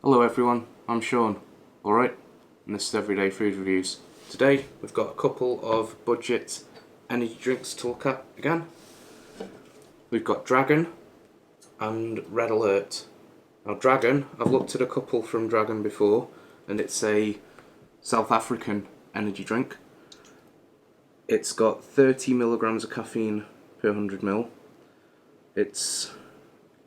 Hello everyone, I'm Sean, alright, and this is Everyday Food Reviews. Today we've got a couple of budget energy drinks to look at again. We've got Dragon and Red Alert. Now Dragon, I've looked at a couple from Dragon before, and it's a South African energy drink. It's got 30 milligrams of caffeine per 100 ml. It's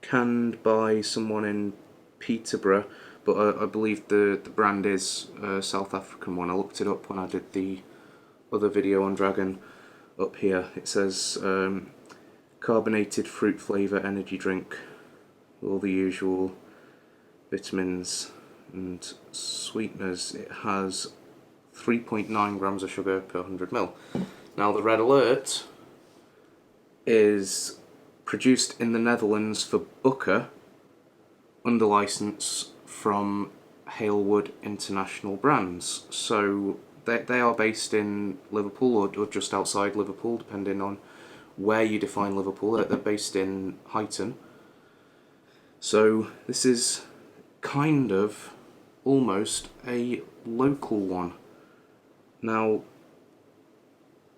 canned by someone in Peterborough, but I believe the brand is a South African one. I looked it up when I did the other video on Dragon up here. It says carbonated fruit flavour energy drink, all the usual vitamins and sweeteners. It has 3.9 grams of sugar per 100 ml. Now the Red Alert is produced in the Netherlands for Booker under license from Halewood International Brands. So they are based in Liverpool or just outside Liverpool, depending on where you define Liverpool. They're based in Huyton. So this is kind of almost a local one. Now,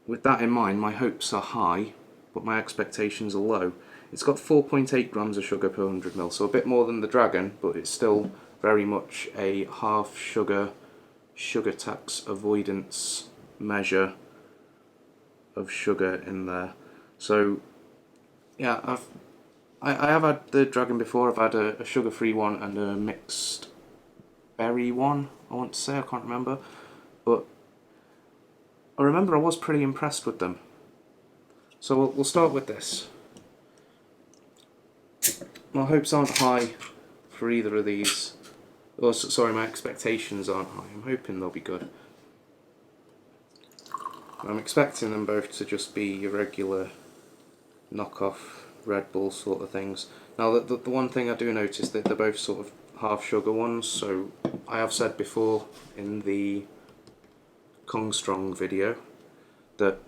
with that in mind, my hopes are high, but my expectations are low. It's got 4.8 grams of sugar per 100 ml, so a bit more than the Dragon, but it's still very much a half sugar tax avoidance measure of sugar in there. So yeah, I have had the Dragon before. I've had a sugar-free one and a mixed berry one, I want to say, I can't remember, but I remember I was pretty impressed with them. So we'll start with this. My hopes aren't high for either of these. Oh, sorry, my expectations aren't high. I'm hoping they'll be good. I'm expecting them both to just be your regular knockoff Red Bull sort of things. Now, the one thing I do notice that they're both sort of half sugar ones. So I have said before in the Kong Strong video that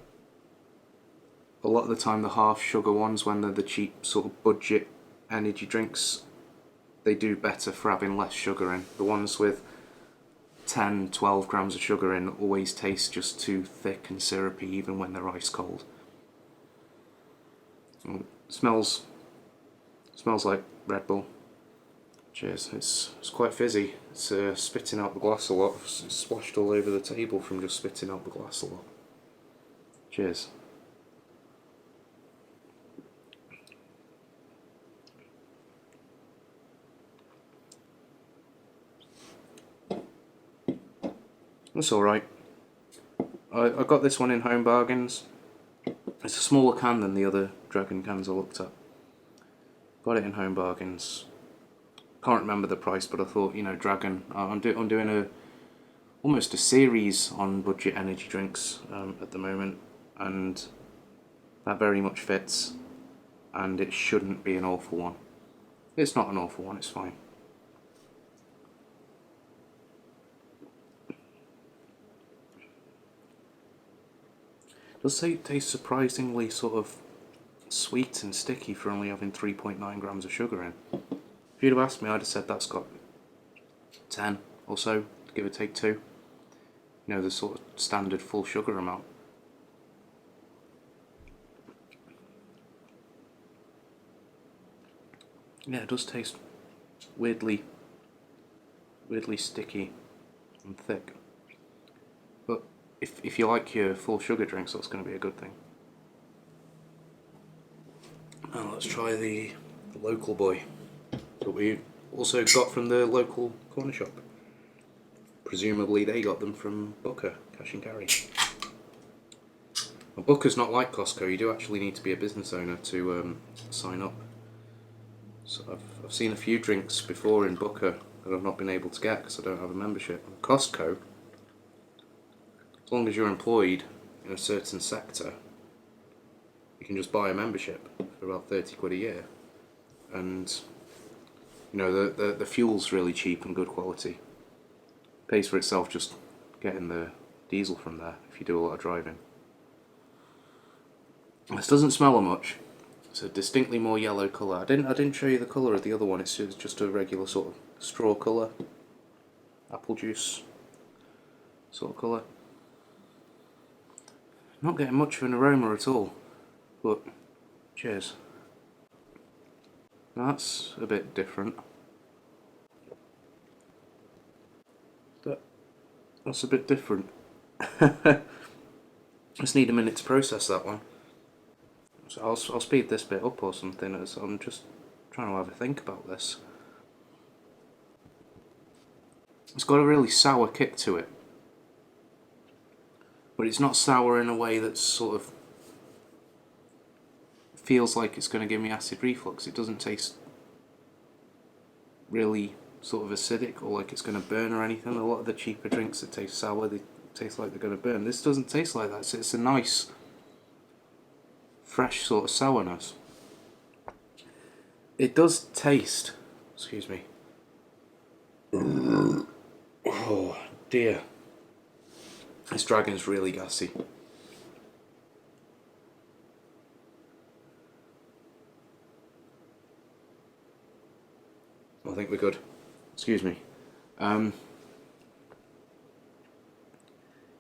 a lot of the time the half sugar ones, when they're the cheap sort of budget energy drinks, they do better for having less sugar in. The ones with 10-12 grams of sugar in always taste just too thick and syrupy even when they're ice cold. It smells like Red Bull. Cheers. It's quite fizzy. It's spitting out the glass a lot. It's splashed all over the table from just spitting out the glass a lot. Cheers. That's alright. I got this one in Home Bargains. It's a smaller can than the other Dragon cans I looked at. Got it in Home Bargains. Can't remember the price, but I thought, you know, Dragon. I'm doing almost a series on budget energy drinks at the moment, and that very much fits. And it shouldn't be an awful one. It's not an awful one. It's fine. It does taste surprisingly sort of sweet and sticky for only having 3.9 grams of sugar in. If you'd have asked me, I'd have said that's got 10 or so, give or take 2. You know, the sort of standard full sugar amount. Yeah, it does taste weirdly sticky and thick. But if you like your full sugar drinks, that's going to be a good thing. Now let's try the local boy that we also got from the local corner shop. Presumably they got them from Booker, cash and carry. Well, Booker's not like Costco. You do actually need to be a business owner to sign up. So I've seen a few drinks before in Booker that I've not been able to get because I don't have a membership. And Costco, as long as you're employed in a certain sector, you can just buy a membership for about 30 quid a year. And you know, the fuel's really cheap and good quality. Pays for itself just getting the diesel from there if you do a lot of driving. This doesn't smell much. It's a distinctly more yellow colour. I didn't show you the colour of the other one. It's just a regular sort of straw colour, apple juice sort of colour. Not getting much of an aroma at all, but cheers. That's a bit different. That's a bit different. Just need a minute to process that one. So I'll speed this bit up or something, as I'm just trying to have a think about this. It's got a really sour kick to it, but it's not sour in a way that sort of feels like it's going to give me acid reflux. It doesn't taste really sort of acidic or like it's going to burn or anything. A lot of the cheaper drinks that taste sour, they taste like they're going to burn. This doesn't taste like that. So it's a nice, fresh sort of sourness. It does taste, excuse me. Oh dear. This dragon's really gassy. I think we're good. Excuse me.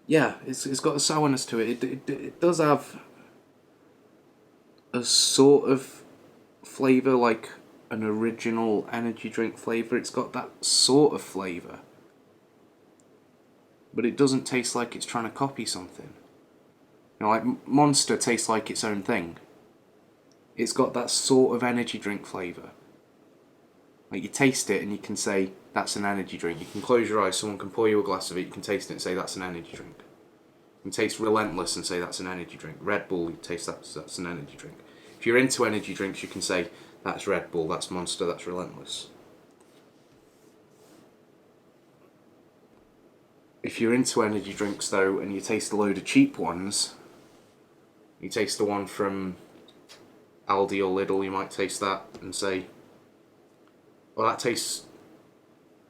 Yeah, it's got a sourness to it. It does have a sort of flavour like an original energy drink flavour. It's got that sort of flavour, but it doesn't taste like it's trying to copy something. You know, like Monster tastes like its own thing. It's got that sort of energy drink flavour. Like you taste it and you can say that's an energy drink. You can close your eyes, someone can pour you a glass of it, you can taste it and say that's an energy drink. You can taste Relentless and say that's an energy drink. Red Bull, you taste that's an energy drink. If you're into energy drinks, you can say that's Red Bull, that's Monster, that's Relentless. If you're into energy drinks though and you taste a load of cheap ones, you taste the one from Aldi or Lidl, you might taste that and say, well, that tastes.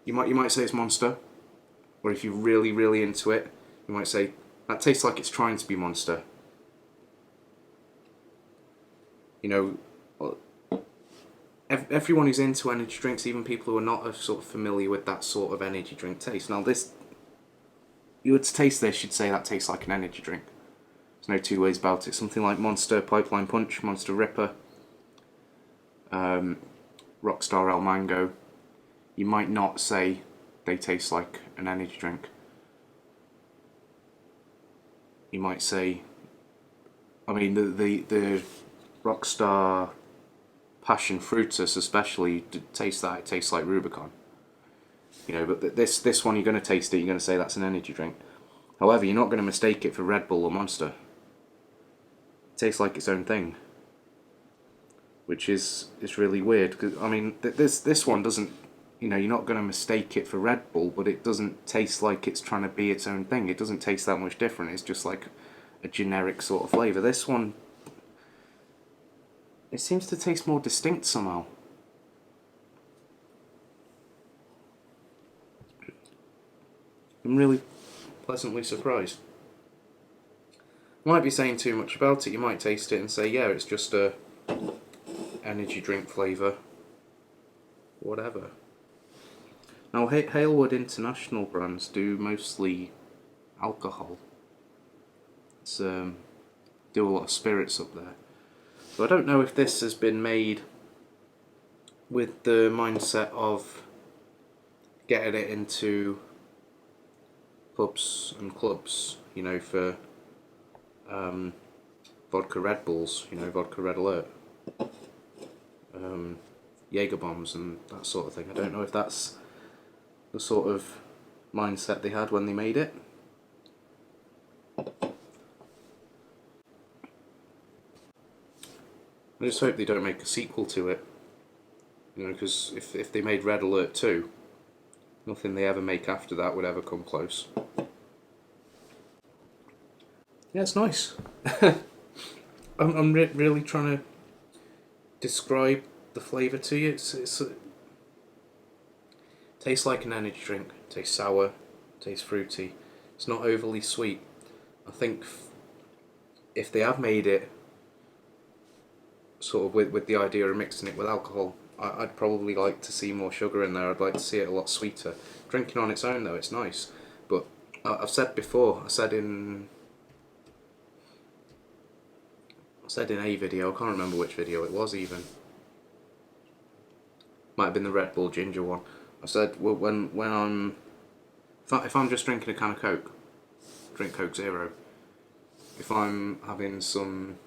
You might say it's Monster, or if you're really really into it, you might say that tastes like it's trying to be Monster. You know, everyone who's into energy drinks, even people who are not, are sort of familiar with that sort of energy drink taste. Now this, you would taste this, you'd say that tastes like an energy drink. There's no two ways about it. Something like Monster Pipeline Punch, Monster Ripper, Rockstar El Mango, you might not say they taste like an energy drink. You might say, I mean, the Rockstar Passion Fruitus especially, taste that, it tastes like Rubicon. You know, but this one, you're going to taste it, you're going to say that's an energy drink. However, you're not going to mistake it for Red Bull or Monster. It tastes like its own thing, which is really weird. Cause, I mean, this one doesn't, you know, you're not going to mistake it for Red Bull, but it doesn't taste like it's trying to be its own thing. It doesn't taste that much different. It's just like a generic sort of flavour. This one, it seems to taste more distinct somehow. I'm really pleasantly surprised. Might be saying too much about it. You might taste it and say, yeah, it's just a energy drink flavour, whatever. Now, Halewood International Brands do mostly alcohol. It's, do a lot of spirits up there. So I don't know if this has been made with the mindset of getting it into pubs and clubs, you know, for vodka Red Bulls, you know, vodka Red Alert, Jaeger bombs and that sort of thing. I don't know if that's the sort of mindset they had when they made it. I just hope they don't make a sequel to it, you know, because if they made Red Alert 2, nothing they ever make after that would ever come close. Yeah, it's nice. I'm really trying to describe the flavour to you. It tastes like an energy drink. It tastes sour. It tastes fruity. It's not overly sweet. I think if they have made it sort of with the idea of mixing it with alcohol, I'd probably like to see more sugar in there. I'd like to see it a lot sweeter. Drinking on its own though, it's nice. But I've said before, I said in a video, I can't remember which video it was even. Might have been the Red Bull Ginger one. I said, well, when I'm if I'm just drinking a can of Coke, drink Coke Zero. If I'm having some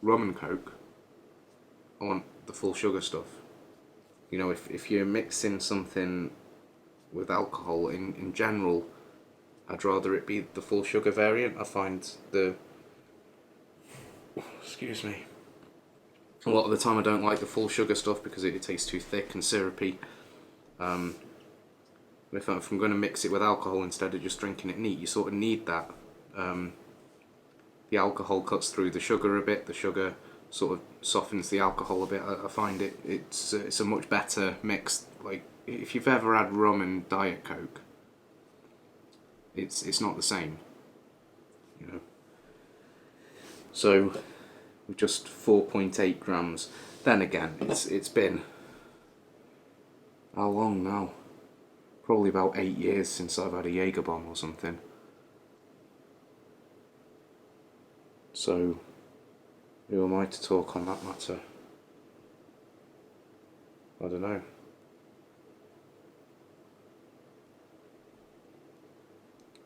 rum and Coke, I want the full sugar stuff. You know, if you're mixing something with alcohol in general, I'd rather it be the full sugar variant. I find excuse me, a lot of the time I don't like the full sugar stuff because it tastes too thick and syrupy. If I'm going to mix it with alcohol instead of just drinking it neat, you sort of need that. The alcohol cuts through the sugar a bit, the sugar sort of softens the alcohol a bit. I find it's a much better mix. Like, if you've ever had rum and Diet Coke, it's not the same, you know. So with just 4.8 grams. Then again, it's been how long now? Probably about 8 years since I've had a Jaeger bomb or something. So who am I to talk on that matter? I don't know.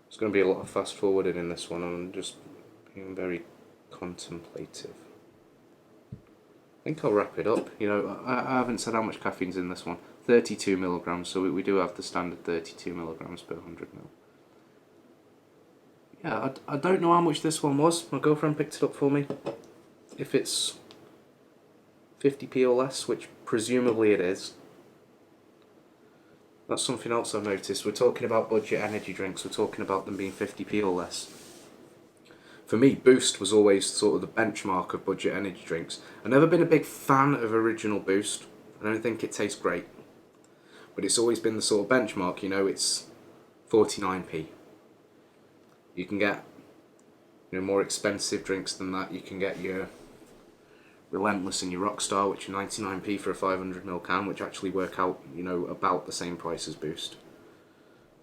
There's going to be a lot of fast forwarding in this one. I'm just being very contemplative. I think I'll wrap it up. You know, I haven't said how much caffeine's in this one. 32 milligrams, so we do have the standard 32 milligrams per 100 ml. Yeah, I don't know how much this one was. My girlfriend picked it up for me. If it's 50p or less, which presumably it is. That's something else I've noticed. We're talking about budget energy drinks. We're talking about them being 50p or less. For me, Boost was always sort of the benchmark of budget energy drinks. I've never been a big fan of original Boost. I don't think it tastes great. But it's always been the sort of benchmark, you know, it's 49p. You can get, you know, more expensive drinks than that. You can get your Relentless and your Rockstar, which are 99p for a 500ml can, which actually work out, you know, about the same price as Boost,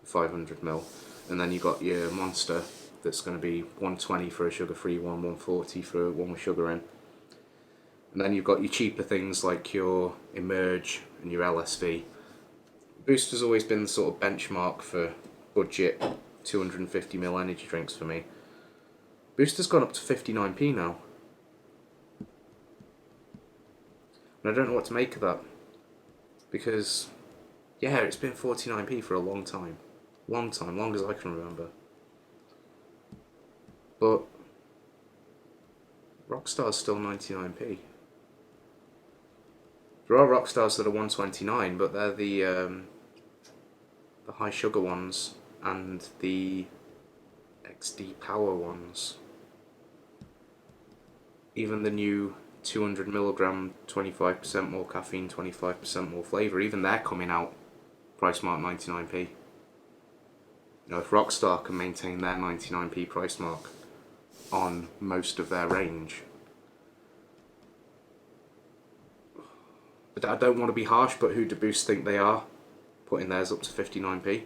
500ml. And then you've got your Monster, that's going to be 120 for a sugar-free one, 140 for one with sugar in. And then you've got your cheaper things like your Emerge and your LSV. Boost has always been the sort of benchmark for budget 250ml energy drinks for me. Boost has gone up to 59p now. And I don't know what to make of that. Because, yeah, it's been 49p for a long time. Long time, long as I can remember. But Rockstar's still 99p. There are Rockstars that are 129, but they're the high sugar ones and the XD Power ones. Even the new 200mg, 25% more caffeine, 25% more flavour, even they're coming out price mark 99p. You know, if Rockstar can maintain their 99p price mark on most of their range. But I don't want to be harsh, but who do Boost think they are, putting theirs up to 59p?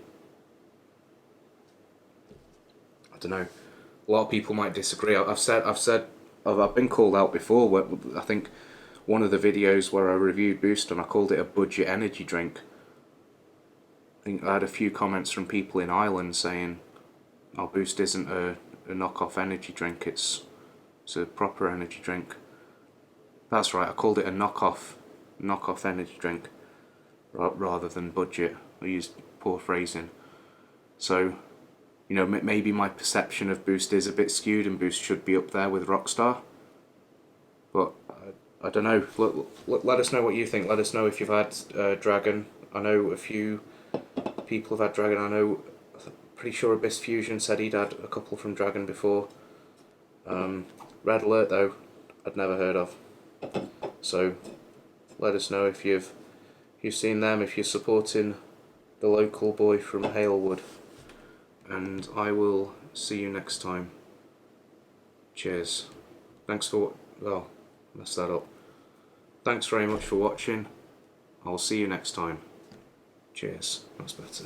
I don't know. A lot of people might disagree. I've been called out before. Where I think one of the videos where I reviewed Boost and I called it a budget energy drink. I think I had a few comments from people in Ireland saying, "Oh, Boost isn't a knockoff energy drink. It's a proper energy drink." That's right. I called it a knockoff energy drink rather than budget. I used poor phrasing. So, you know, maybe my perception of Boost is a bit skewed and Boost should be up there with Rockstar. But I don't know. Let us know what you think. Let us know if you've had Dragon. I know a few people have had Dragon. I know, pretty sure Abyss Fusion said he'd had a couple from Dragon before. Red Alert though, I'd never heard of. So let us know if you've seen them, if you're supporting the local boy from Halewood. And I will see you next time. Cheers. Thanks for, well, messed that up. Thanks very much for watching. I'll see you next time. Cheers. That's better.